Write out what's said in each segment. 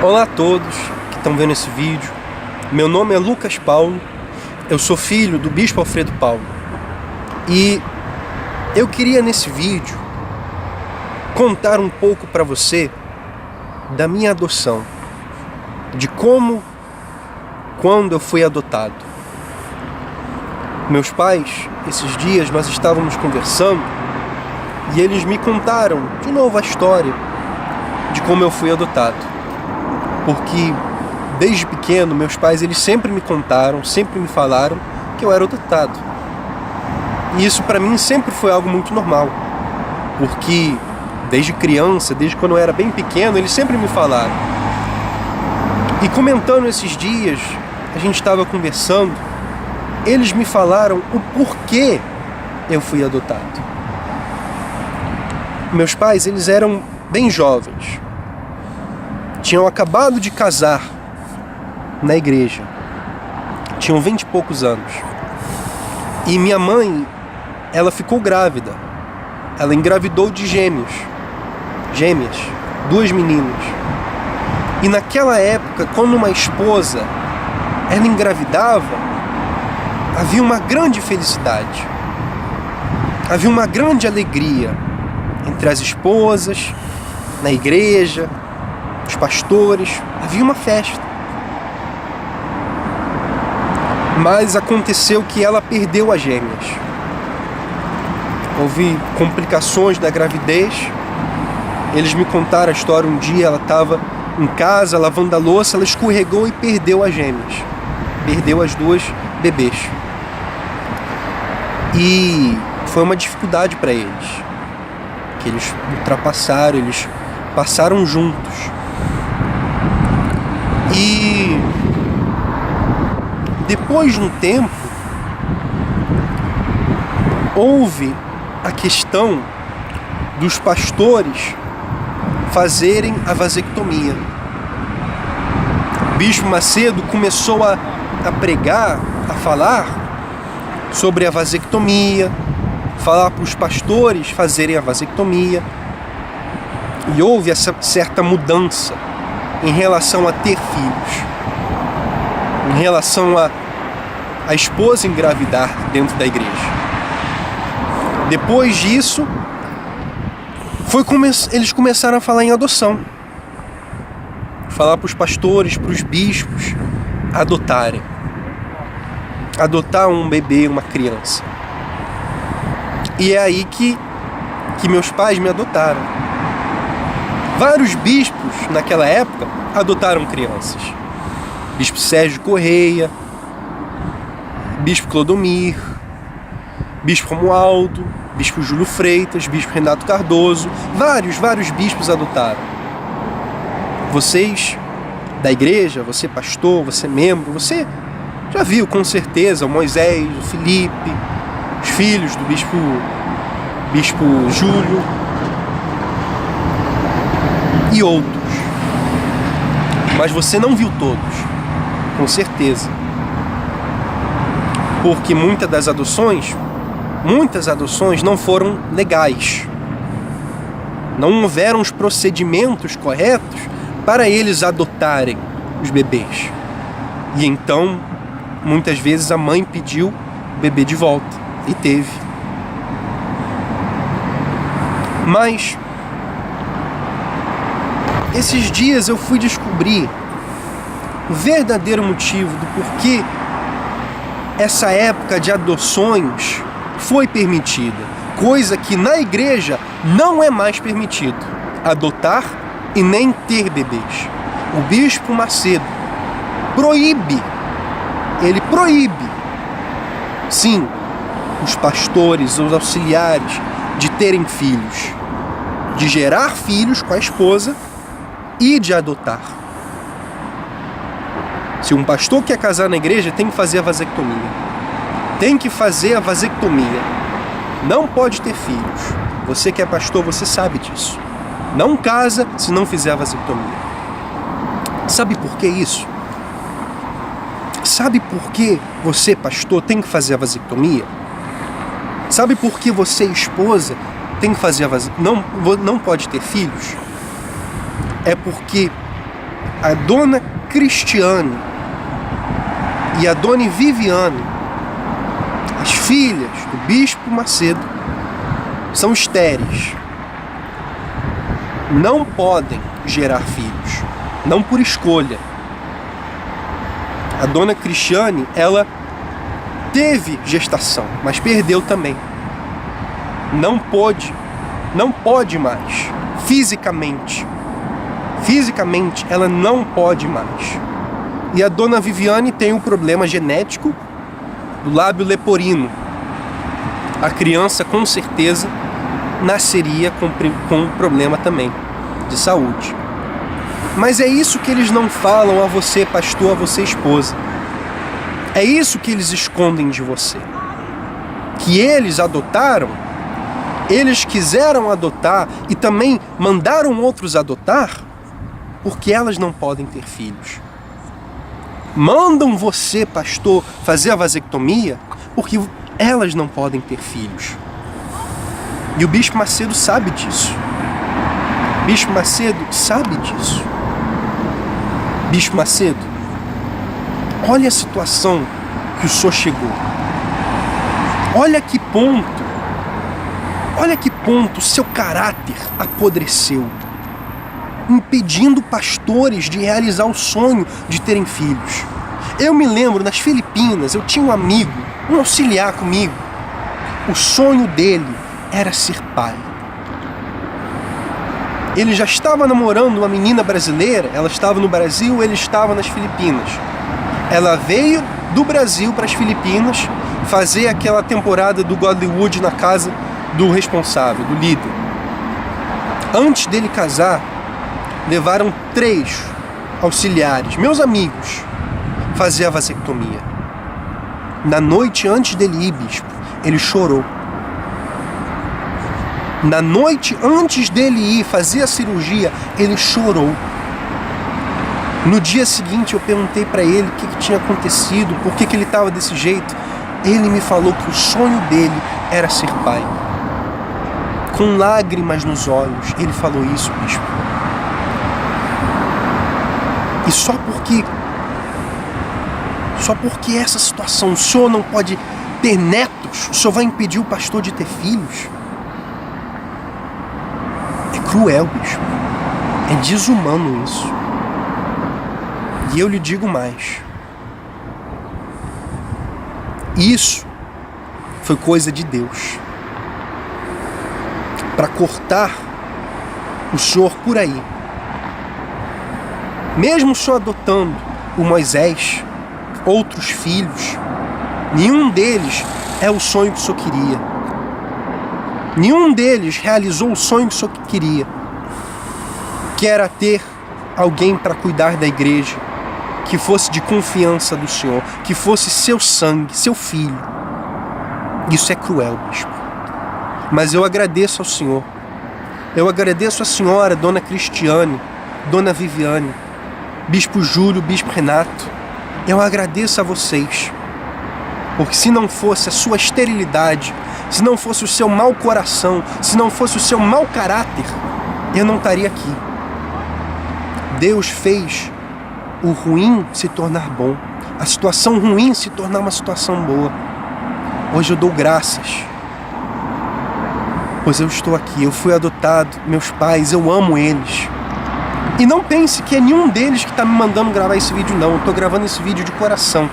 Olá a todos que estão vendo esse vídeo. Meu nome é Lucas Paulo, eu sou filho do Bispo Alfredo Paulo. E eu queria nesse vídeo contar um pouco para você da minha adoção, de quando eu fui adotado. Meus pais, esses dias nós estávamos conversando e eles me contaram de novo a história de como eu fui adotado. Porque desde pequeno meus pais eles sempre me contaram, sempre me falaram que eu era adotado. E isso para mim sempre foi algo muito normal, porque desde criança, desde quando eu era bem pequeno, eles sempre me falaram. E comentando esses dias, a gente estava conversando, eles me falaram o porquê eu fui adotado. Meus pais, eles eram bem jovens, tinham acabado de casar na igreja, tinham 20 e poucos anos. E minha mãe, ela ficou grávida, ela engravidou de gêmeas, 2 meninas. E naquela época, quando uma esposa ela engravidava, havia uma grande felicidade, havia uma grande alegria entre as esposas, na igreja, os pastores, havia uma festa. Mas aconteceu que ela perdeu as gêmeas. Houve complicações da gravidez. Eles me contaram a história. Um dia ela estava em casa lavando a louça, ela escorregou e perdeu as gêmeas. Perdeu as 2 bebês. E foi uma dificuldade para eles, que eles ultrapassaram, eles passaram juntos. E depois de um tempo, houve a questão dos pastores fazerem a vasectomia. O Bispo Macedo começou a pregar, a falar sobre a vasectomia, falar para os pastores fazerem a vasectomia. E houve essa certa mudança em relação a ter filhos, em relação a esposa engravidar dentro da igreja. Depois disso, eles começaram a falar em adoção, falar para os pastores, para os bispos adotarem, adotar um bebê, uma criança. E é aí que meus pais me adotaram. Vários bispos naquela época adotaram crianças. Bispo Sérgio Correia, Bispo Clodomir, Bispo Romualdo, Bispo Júlio Freitas, Bispo Renato Cardoso, vários bispos adotaram. Vocês da igreja, você pastor, você membro, você já viu com certeza o Moisés, o Felipe, os filhos do Bispo Júlio e outros. Mas você não viu todos, com certeza. Porque muitas adoções não foram legais. Não houveram os procedimentos corretos para eles adotarem os bebês. E então, muitas vezes a mãe pediu o bebê de volta. E teve. Mas esses dias eu fui descobrir o verdadeiro motivo do porquê essa época de adoções foi permitida, coisa que na igreja não é mais permitido, adotar e nem ter bebês. O Bispo Macedo ele proíbe, sim, os pastores, os auxiliares de terem filhos, de gerar filhos com a esposa e de adotar. Se um pastor quer casar na igreja, tem que fazer a vasectomia. Tem que fazer a vasectomia. Não pode ter filhos. Você que é pastor, você sabe disso. Não casa se não fizer a vasectomia. Sabe por que isso? Sabe por que você, pastor, tem que fazer a vasectomia? Sabe por que você, esposa, tem que fazer a vasectomia? Não pode ter filhos? É porque A dona Cristiane e a dona Viviane, as filhas do bispo Macedo, são estéreis. Não podem gerar filhos, não por escolha. A dona Cristiane, ela teve gestação, mas perdeu também. Não pode mais, fisicamente. Fisicamente, ela não pode mais. E a dona Viviane tem um problema genético do lábio leporino. A criança, com certeza, nasceria com um problema também de saúde. Mas é isso que eles não falam a você, pastor, a você, esposa. É isso que eles escondem de você. Que eles adotaram, eles quiseram adotar e também mandaram outros adotar, porque elas não podem ter filhos. Mandam você, pastor, fazer a vasectomia, porque elas não podem ter filhos. E o bispo Macedo sabe disso. Bispo Macedo sabe disso. Bispo Macedo, olha a situação que o senhor chegou. Olha que ponto o seu caráter apodreceu, impedindo pastores de realizar o sonho de terem filhos. Eu me lembro, nas Filipinas, eu tinha um amigo, um auxiliar comigo. O sonho dele era ser pai. Ele já estava namorando uma menina brasileira, ela estava no Brasil, ele estava nas Filipinas. Ela veio do Brasil para as Filipinas fazer aquela temporada do Godlywood na casa do responsável, do líder. Antes dele casar, levaram 3 auxiliares, meus amigos, fazer a vasectomia. Na noite antes dele ir, bispo, ele chorou. Na noite antes dele ir fazer a cirurgia, ele chorou. No dia seguinte eu perguntei para ele o que tinha acontecido, por que ele estava desse jeito. Ele me falou que o sonho dele era ser pai. Com lágrimas nos olhos, ele falou isso, bispo. E só porque essa situação, o senhor não pode ter netos, o senhor vai impedir o pastor de ter filhos? É cruel, bispo. É desumano isso. E eu lhe digo mais. Isso foi coisa de Deus. Para cortar o senhor por aí. Mesmo o senhor adotando o Moisés, outros filhos, nenhum deles é o sonho que o senhor queria. Nenhum deles realizou o sonho que o senhor queria, que era ter alguém para cuidar da igreja, que fosse de confiança do senhor, que fosse seu sangue, seu filho. Isso é cruel, bispo. Mas eu agradeço ao senhor. Eu agradeço a senhora, dona Cristiane, dona Viviane, bispo Júlio, bispo Renato. Eu agradeço a vocês. Porque se não fosse a sua esterilidade, se não fosse o seu mau coração, se não fosse o seu mau caráter, eu não estaria aqui. Deus fez o ruim se tornar bom, a situação ruim se tornar uma situação boa. Hoje eu dou graças, pois eu estou aqui, eu fui adotado, meus pais, eu amo eles. E não pense que é nenhum deles que está me mandando gravar esse vídeo, não. Eu estou gravando esse vídeo de coração,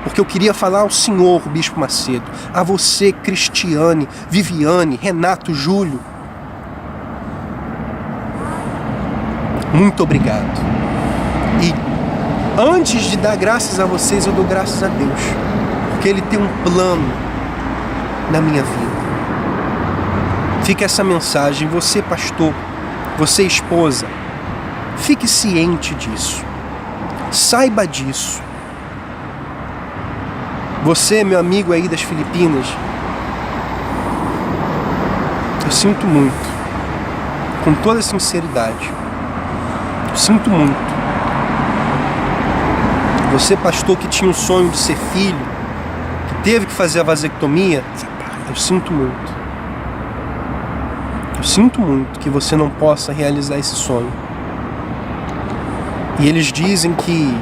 porque eu queria falar ao senhor, bispo Macedo, a você, Cristiane, Viviane, Renato, Júlio. Muito obrigado. E antes de dar graças a vocês, eu dou graças a Deus, porque Ele tem um plano na minha vida. Fica essa mensagem, você pastor, você esposa, fique ciente disso, saiba disso. Você, meu amigo aí das Filipinas, eu sinto muito, com toda sinceridade, eu sinto muito. Você, pastor, que tinha o sonho de ser filho, que teve que fazer a vasectomia, eu sinto muito. Eu sinto muito que você não possa realizar esse sonho. E eles dizem que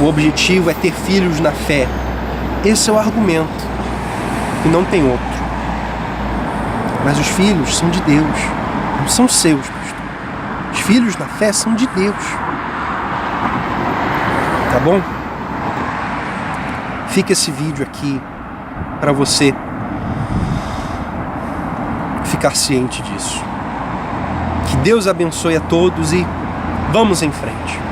o objetivo é ter filhos na fé. Esse é o argumento, e não tem outro. Mas os filhos são de Deus, não são seus, pastor. Os filhos na fé são de Deus. Tá bom? Fica esse vídeo aqui para você ficar ciente disso. Que Deus abençoe a todos e vamos em frente.